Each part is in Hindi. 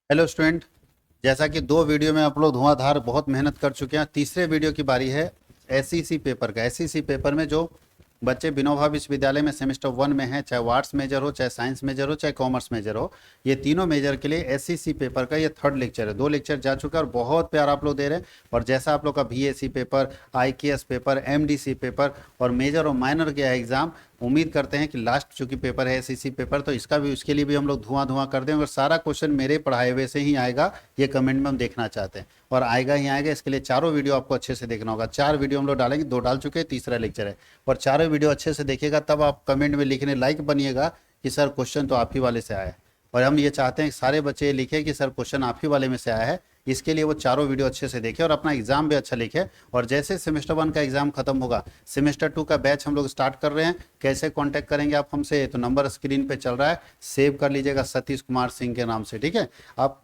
Hello student. जैसा कि दो वीडियो में आप लोग धुआंधार बहुत मेहनत कर चुके हैं, तीसरे वीडियो की बारी है एसईसी पेपर का। एसईसी पेपर में जो बच्चे विनोबा विश्वविद्यालय में सेमेस्टर 1 में हैं, चाहे वो आर्ट्स मेजर हो, चाहे साइंस मेजर हो, चाहे कॉमर्स मेजर हो, ये तीनों मेजर के लिए एसईसी पेपर का ये थर्ड लेक्चर है। दो लेक्चर जा चुका है और बहुत प्यार आप लोग दे रहे हैं। और जैसा आप लोग का BSc paper, IKS paper, MDC paper और मेजर और माइनर के एग्जाम, उम्मीद करते हैं कि लास्ट चूंकि पेपर है एसईसी पेपर, तो इसका भी उसके लिए भी हम लोग धुआं धुआं कर दें और सारा क्वेश्चन मेरे पढ़ाए हुए से ही आएगा, ये कमेंट में हम देखना चाहते हैं। और आएगा ही आएगा, इसके लिए चारों वीडियो आपको अच्छे से देखना होगा। 4 वीडियो हम लोग डालेंगे, 2 डाल चुके हैं, तीसरा लेक्चर है। और चारों वीडियो अच्छे से देखिएगा, तब आप कमेंट में लिखने लाइक बनिएगा कि सर क्वेश्चन तो आप ही वाले से आया है। और हम ये चाहते हैं कि सारे बच्चे ये लिखें कि सर क्वेश्चन आप ही वाले में से आया है। इसके लिए वो चारों वीडियो अच्छे से देखें और अपना एग्जाम भी अच्छा लिखे। और जैसे सेमेस्टर 1 का एग्जाम खत्म होगा, सेमेस्टर 2 का बैच हम लोग स्टार्ट कर रहे हैं। कैसे कांटेक्ट करेंगे आप हमसे, तो नंबर स्क्रीन पे चल रहा है, सेव कर लीजिएगा, सतीश कुमार सिंह के नाम से, ठीक है। आप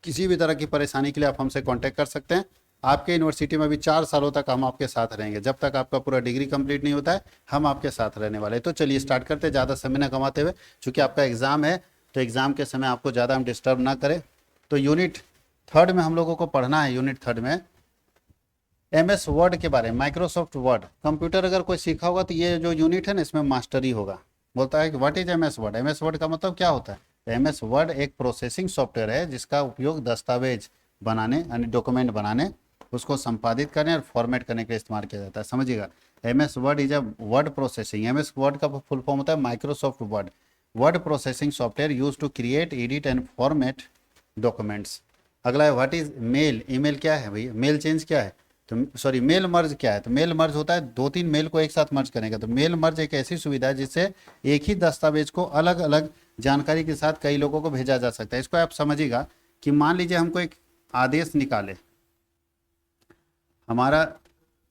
किसी भी तरह की परेशानी के लिए आप हमसे कांटेक्ट कर सकते हैं। आपके यूनिवर्सिटी में भी 4 सालों तक हम आपके साथ रहेंगे, जब तक आपका पूरा डिग्री कंप्लीट नहीं होता है हम आपके साथ रहने वाले हैं। तो चलिए स्टार्ट करते हैं, ज़्यादा समय न गंवाते हुए। चूंकि आपका एग्जाम है तो एग्जाम के समय आपको ज़्यादा हम डिस्टर्ब ना करें। तो यूनिट थर्ड में हम लोगों को पढ़ना है। यूनिट थर्ड में एमएस वर्ड के बारे में, माइक्रोसॉफ्ट वर्ड। कंप्यूटर अगर कोई सीखा होगा तो ये जो यूनिट है ना, इसमें मास्टरी होगा। बोलता है कि what is MS word. MS word का मतलब क्या होता है। एमएस वर्ड एक प्रोसेसिंग सॉफ्टवेयर है जिसका उपयोग दस्तावेज बनाने यानी डॉक्यूमेंट बनाने, उसको संपादित करने और फॉर्मेट करने के लिए इस्तेमाल किया जाता है। समझिएगा, MS word is a word processing. MS word का फुल फॉर्म होता है Microsoft word, word processing software use to create, edit and format documents. अगला है व्हाट इज मेल। ईमेल क्या है भैया, मेल चेंज क्या है, तो सॉरी मेल मर्ज क्या है। तो मेल मर्ज होता है 2-3 मेल को एक साथ मर्ज करने का। तो मेल मर्ज एक ऐसी सुविधा है जिससे एक ही दस्तावेज को अलग अलग जानकारी के साथ कई लोगों को भेजा जा सकता है। इसको आप समझिएगा कि मान लीजिए हमको एक आदेश निकाले, हमारा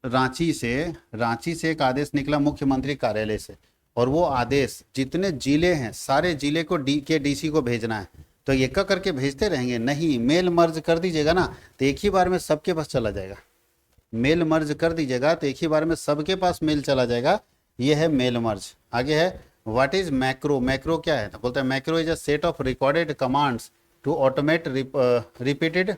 रांची से एक आदेश निकला मुख्यमंत्री कार्यालय से, और वो आदेश जितने जिले हैं सारे जिले को डीसी को भेजना है। तो एक एक करके भेजते रहेंगे नहीं, मेल मर्ज कर दीजिएगा ना तो एक ही बार में सबके पास चला जाएगा। मेल मर्ज कर दीजिएगा तो एक ही बार में सबके पास मेल चला जाएगा। ये है मेल मर्ज। आगे है व्हाट इज मैक्रो। मैक्रो क्या है, तो बोलते हैं macro is a set of recorded commands to automate repeated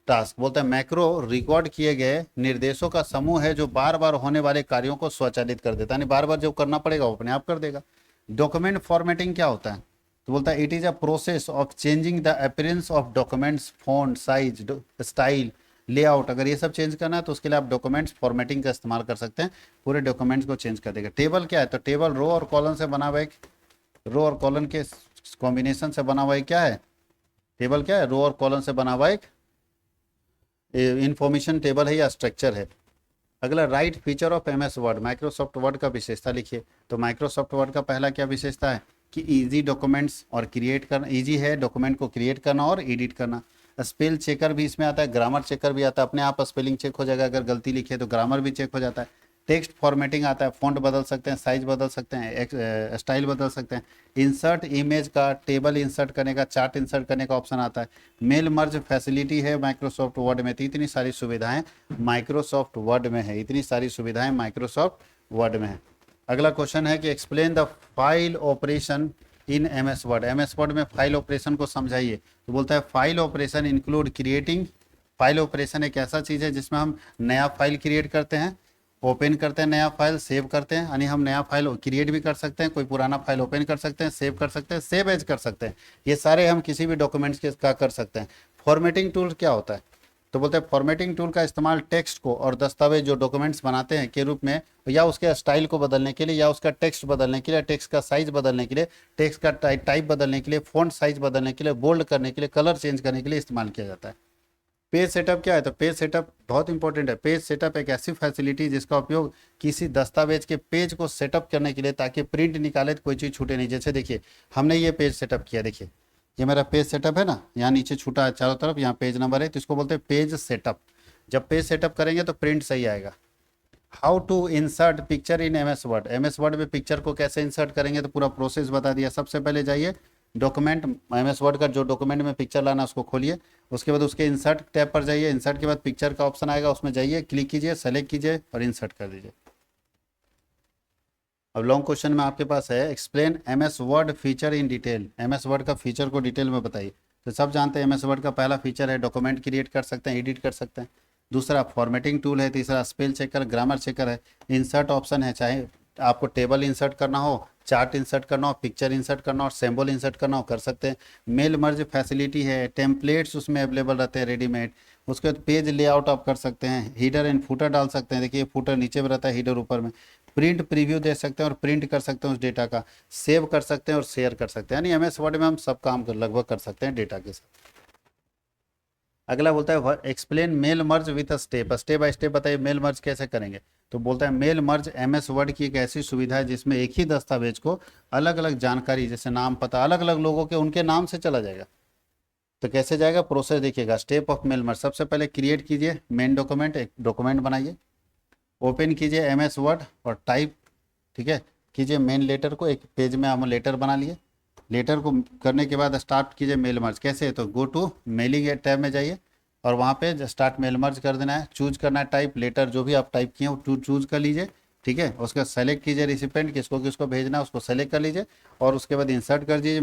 task. बोलते हैं मैक्रो रिकॉर्ड किए गए निर्देशों का समूह है जो बार बार होने वाले कार्यों को स्वचालित कर देता है, यानी बार बार जो करना पड़ेगा वो अपने आप कर देगा। डॉक्यूमेंट फॉर्मेटिंग क्या होता है, तो बोलता है it is a process of changing the appearance of documents, font size, style, layout. अगर ये सब चेंज करना है तो उसके लिए आप डॉक्यूमेंट्स फॉर्मेटिंग का इस्तेमाल कर सकते हैं, पूरे डॉक्यूमेंट्स को चेंज कर देगा। टेबल क्या है, तो टेबल रो और कॉलम से बना हुआ एक, रो और कॉलम के कॉम्बिनेशन से बना हुआ एक क्या है, टेबल क्या है, रो और कॉलम से बना हुआ एक इंफॉर्मेशन टेबल है या स्ट्रक्चर है। अगला right feature of MS word. Microsoft word का विशेषता लिखिए। तो माइक्रोसॉफ्ट वर्ड का पहला क्या विशेषता है कि इजी डॉक्यूमेंट्स और क्रिएट करना, इजी है डॉक्यूमेंट को क्रिएट करना और एडिट करना। स्पेल चेकर भी इसमें आता है, ग्रामर चेकर भी आता है, अपने आप स्पेलिंग चेक हो जाएगा, अगर गलती लिखे तो ग्रामर भी चेक हो जाता है। टेक्स्ट फॉर्मेटिंग आता है, फॉन्ट बदल सकते हैं, साइज बदल सकते हैं, स्टाइल बदल सकते हैं। इंसर्ट इमेज का, टेबल इंसर्ट करने का, चार्ट इंसर्ट करने का ऑप्शन आता है। मेल मर्ज फैसिलिटी है माइक्रोसॉफ्ट वर्ड में। तो इतनी सारी सुविधाएं माइक्रोसॉफ्ट वर्ड में है, इतनी सारी सुविधाएं माइक्रोसॉफ्ट वर्ड में है। अगला क्वेश्चन है कि explain the file operation in MS word. MS word में फाइल ऑपरेशन को समझाइए। तो बोलता है file operation include creating. File operation एक ऐसा चीज़ है जिसमें हम नया फाइल क्रिएट करते हैं, ओपन करते हैं, नया फाइल सेव करते हैं, यानी हम नया फाइल क्रिएट भी कर सकते हैं, कोई पुराना फाइल ओपन कर सकते हैं, सेव कर सकते हैं, सेव एज कर सकते हैं। ये सारे हम किसी भी डॉक्यूमेंट्स के का कर सकते हैं। फॉर्मेटिंग टूल क्या होता है, तो बोलते हैं फॉर्मेटिंग टूल का इस्तेमाल टेक्स्ट को और दस्तावेज जो डॉक्यूमेंट्स बनाते हैं के रूप में, या उसके स्टाइल को बदलने के लिए, या उसका टेक्स्ट बदलने के लिए, टेक्स्ट का साइज बदलने के लिए, टेक्स्ट का टाइप बदलने के लिए, फॉन्ट साइज बदलने के लिए, बोल्ड करने के लिए, कलर चेंज करने के लिए इस्तेमाल किया जाता है। पेज सेटअप क्या है, तो पेज सेटअप बहुत इंपॉर्टेंट है। पेज सेटअप एक ऐसी फैसिलिटी जिसका उपयोग किसी दस्तावेज के पेज को सेटअप करने के लिए, ताकि प्रिंट निकाले तो कोई चीज़ छूटे नहीं। जैसे देखिए हमने ये पेज सेटअप किया, देखिए ये मेरा पेज सेटअप है ना, यहाँ नीचे छूटा है चारों तरफ, यहाँ पेज नंबर है, तो इसको बोलते हैं पेज सेटअप। जब पेज सेटअप करेंगे तो प्रिंट सही आएगा। How to insert picture in MS word. MS word में पिक्चर को कैसे इंसर्ट करेंगे, तो पूरा प्रोसेस बता दिया। सबसे पहले जाइए डॉक्यूमेंट, एमएस वर्ड का जो डॉक्यूमेंट में पिक्चर लाना उसको खोलिए, उसके बाद उसके इंसर्ट टैब पर जाइए, इंसर्ट के बाद पिक्चर का ऑप्शन आएगा, उसमें जाइए, क्लिक कीजिए, सेलेक्ट कीजिए और इंसर्ट कर दीजिए। अब लॉन्ग क्वेश्चन में आपके पास है explain MS word feature in detail. MS word का फीचर को डिटेल में बताइए। तो सब जानते हैं एमएस वर्ड का पहला फीचर है डॉक्यूमेंट क्रिएट कर सकते हैं, एडिट कर सकते हैं। दूसरा फॉर्मेटिंग टूल है। तीसरा स्पेल चेकर, ग्रामर चेकर है। इंसर्ट ऑप्शन है, चाहे आपको टेबल इंसर्ट करना हो, चार्ट इंसर्ट करना हो, पिक्चर इंसर्ट करना हो, सिंबल इंसर्ट करना हो, कर सकते हैं। मेल मर्ज फैसिलिटी है, टेम्पलेट्स उसमें अवेलेबल रहते हैं रेडीमेड। उसके बाद पेज लेआउट आप कर सकते हैं, हीडर एंड फूटर डाल सकते हैं। देखिए फूटर नीचे में रहता है, हीडर ऊपर में। प्रिंट प्रीव्यू दे सकते हैं और प्रिंट कर सकते हैं उस डेटा का, सेव कर सकते हैं और शेयर कर सकते हैं। यानी एमएस वर्ड में हम सब काम लगभग कर सकते हैं डेटा के साथ। अगला बोलता है explain mail merge with step by step बताइए मेल मर्ज कैसे करेंगे। तो बोलता है मेल मर्ज एमएस वर्ड की एक ऐसी सुविधा है जिसमें एक ही दस्तावेज को अलग अलग जानकारी जैसे नाम पता अलग अलग लोगों के उनके नाम से चला जाएगा। तो कैसे जाएगा प्रोसेस देखिएगा। स्टेप ऑफ मेल मर्ज, सबसे पहले क्रिएट कीजिए मेन डॉक्यूमेंट, एक डॉक्यूमेंट बनाइए, ओपन कीजिए एमएस वर्ड और टाइप, ठीक है, कीजिए मेन लेटर को। एक पेज में हम लेटर बना लिए। लेटर को करने के बाद स्टार्ट कीजिए मेल मर्ज। कैसे, तो गो टू मेलिंग टैब में जाइए और वहाँ पे स्टार्ट मेल मर्ज कर देना है। चूज करना है टाइप, लेटर जो भी आप टाइप किए वो चूज कर लीजिए, ठीक है। उसका सेलेक्ट कीजिए रिसिपेंट, किसको किसको भेजना है उसको सेलेक्ट कर लीजिए और उसके बाद इंसर्ट कर दीजिए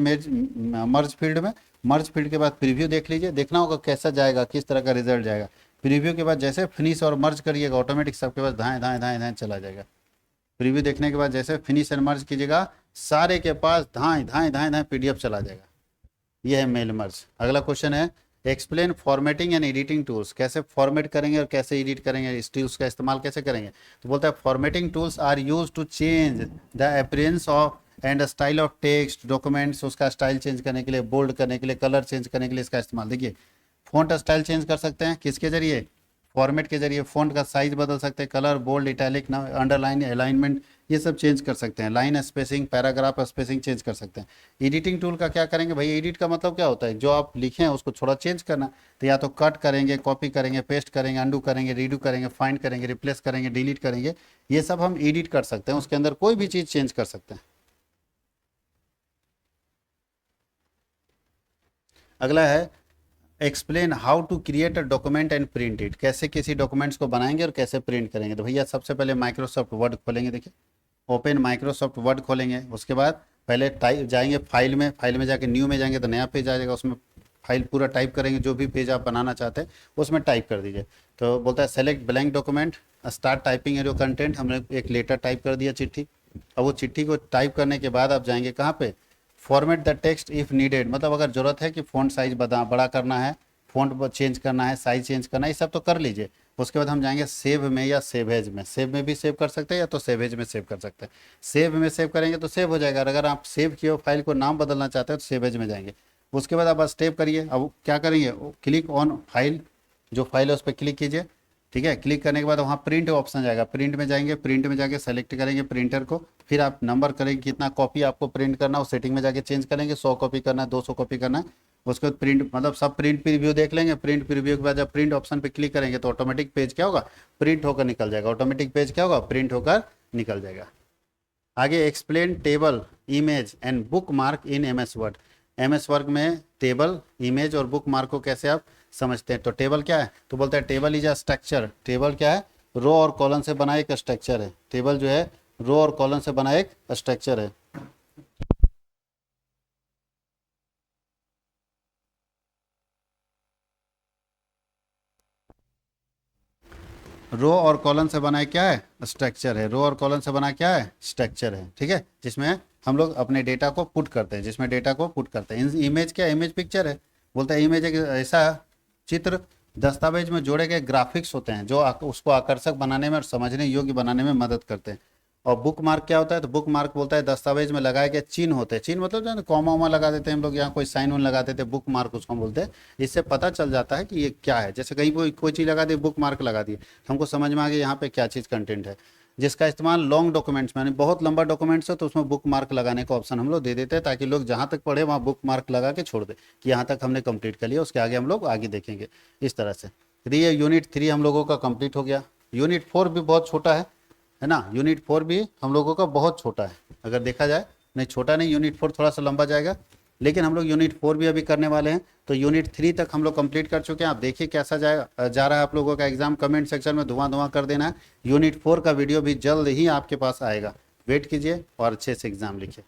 मर्ज फील्ड में। मर्ज फील्ड के बाद प्रीव्यू देख लीजिए, देखना होगा कैसा जाएगा, किस तरह का रिजल्ट जाएगा। प्रीव्यू के बाद जैसे फिनिश और मर्ज करिएगा ऑटोमेटिक सबके पास धाएँ धाएँ धाएँ धाएँ चला जाएगा। प्रीव्यू देखने के बाद जैसे फिनिश एंड मर्ज कीजिएगा सारे के पास धाएँ धाएँ धाएँ धाएँ पीडीएफ चला जाएगा। यह है मेल मर्ज। अगला क्वेश्चन है explain formatting and editing tools, कैसे फॉर्मेट करेंगे और कैसे एडिट करेंगे, इस टूल्स का इस्तेमाल कैसे करेंगे। तो बोलता है formatting tools are use to change the appearance of and style of text documents, उसका स्टाइल चेंज करने के लिए, बोल्ड करने के लिए, कलर चेंज करने के लिए इसका इस्तेमाल। देखिए फॉन्ट स्टाइल चेंज कर सकते हैं किसके जरिए, फॉर्मेट के जरिए। फॉन्ट का साइज बदल सकते हैं, colour, bold, italic, underline, alignment, ये सब चेंज कर सकते हैं। Line spacing, paragraph spacing change कर सकते हैं। एडिटिंग टूल का क्या करेंगे भाई, एडिट का मतलब क्या होता है, जो आप लिखे हैं उसको थोड़ा चेंज करना। तो या तो कट करेंगे, कॉपी करेंगे, पेस्ट करेंगे, अंडू करेंगे, रीडू करेंगे, फाइंड करेंगे, रिप्लेस करेंगे, डिलीट करेंगे, ये सब हम एडिट कर सकते हैं। उसके अंदर कोई भी चीज़ चेंज कर सकते हैं। अगला है explain how to create a document and print it, कैसे किसी डॉक्यूमेंट्स को बनाएंगे और कैसे प्रिंट करेंगे। तो भैया सबसे पहले माइक्रोसॉफ्ट वर्ड खोलेंगे, देखिए ओपन माइक्रोसॉफ्ट वर्ड खोलेंगे। उसके बाद पहले टाइप जाएंगे फाइल में जाके न्यू में जाएंगे तो नया पेज आ जाएगा, उसमें फाइल पूरा टाइप करेंगे, जो भी पेज आप बनाना चाहते हैं उसमें टाइप कर दीजिए। तो बोलता है select blank document, start typing arrow content, हमने एक लेटर टाइप कर दिया चिट्ठी। अब वो चिट्ठी को टाइप करने के बाद आप जाएंगे कहाँ पे, format the text if needed, मतलब अगर ज़रूरत है कि फ़ॉन्ट साइज बड़ा करना है, फ़ॉन्ट चेंज करना है, साइज चेंज करना है, ये सब तो कर लीजिए। उसके बाद हम जाएंगे सेव में या सेवेज में, सेव में भी सेव कर सकते हैं या तो सेवेज में सेव कर सकते हैं। सेव में सेव करेंगे तो सेव हो जाएगा, अगर आप सेव किए हो फाइल को नाम बदलना चाहते हैं तो सेवेज में जाएंगे। उसके बाद आप स्टेप करिए। अब क्या करेंगे, क्लिक ऑन फाइल, जो फाइल है उस पर क्लिक कीजिए, ठीक है। क्लिक करने के बाद वहाँ प्रिंट ऑप्शन जाएगा, प्रिंट में जाएंगे, प्रिंट में जाके सेलेक्ट करेंगे प्रिंटर को, फिर आप नंबर करेंगे कितना कॉपी आपको प्रिंट करना है, सेटिंग में जाके चेंज करेंगे, 100 कॉपी करना है, 200 कॉपी करना है। उसके बाद प्रिंट मतलब सब प्रिंट प्रीव्यू देख लेंगे। प्रिंट प्रीव्यू के बाद जब प्रिंट ऑप्शन पे क्लिक करेंगे तो ऑटोमेटिक पेज क्या होगा, प्रिंट होकर निकल जाएगा। ऑटोमेटिक पेज क्या होगा, प्रिंट होकर निकल जाएगा। आगे explain table, image and book mark in MS word. MS word में टेबल, इमेज और बुक मार्क को कैसे आप समझते हैं। तो टेबल क्या है, तो बोलता है table is a structure. Table क्या है, रो और कॉलम से बना एक स्ट्रक्चर है। टेबल जो है रो और कॉलम से बना एक स्ट्रक्चर है। रो और कॉलम से बना क्या है, स्ट्रक्चर है। रो और कॉलम से बना क्या है, स्ट्रक्चर है, ठीक है, जिसमें हम लोग अपने डेटा को पुट करते हैं, जिसमें डेटा को पुट करते हैं। इमेज क्या, इमेज पिक्चर है। बोलता है इमेज एक ऐसा चित्र दस्तावेज में जोड़े गए ग्राफिक्स होते हैं जो उसको आकर्षक बनाने में और समझने योग्य बनाने में मदद करते हैं। और बुक मार्क क्या होता है, तो बुक मार्क बोलता है दस्तावेज में लगाए गए चिन्ह होते हैं। चिन्ह मतलब जो कॉमा वॉमा लगा देते हैं हम लोग, यहाँ कोई साइन उन लगा देते हैं, बुक मार्क उसको हम बोलते हैं। इससे पता चल जाता है कि ये क्या है। जैसे कहीं कोई चीज़ लगा दी, बुक मार्क लगा दी, हमको समझ में आ गया यहाँ पे क्या चीज़ कंटेंट है। जिसका इस्तेमाल लॉन्ग डॉक्यूमेंट्स में, यानी बहुत लंबा डॉक्यूमेंट्स है तो उसमें बुक मार्क लगाने का ऑप्शन हम लोग दे देते हैं, ताकि लोग जहाँ तक पढ़े वहाँ बुक मार्क लगा के छोड़ दे कि यहाँ तक हमने कंप्लीट कर लिया, उसके आगे हम लोग आगे देखेंगे इस तरह से। ये यूनिट 3 हम लोगों का कंप्लीट हो गया। यूनिट 4 भी बहुत छोटा है ना। यूनिट 4 भी हम लोगों का बहुत छोटा है अगर देखा जाए, नहीं छोटा नहीं, यूनिट 4 थोड़ा सा लंबा जाएगा, लेकिन हम लोग यूनिट 4 भी अभी करने वाले हैं। तो यूनिट 3 तक हम लोग कंप्लीट कर चुके हैं। आप देखिए कैसा जा रहा है आप लोगों का एग्जाम, कमेंट सेक्शन में धुआं कर देना है। यूनिट 4 का वीडियो भी जल्द ही आपके पास आएगा, वेट कीजिए और अच्छे से एग्जाम लिखिए।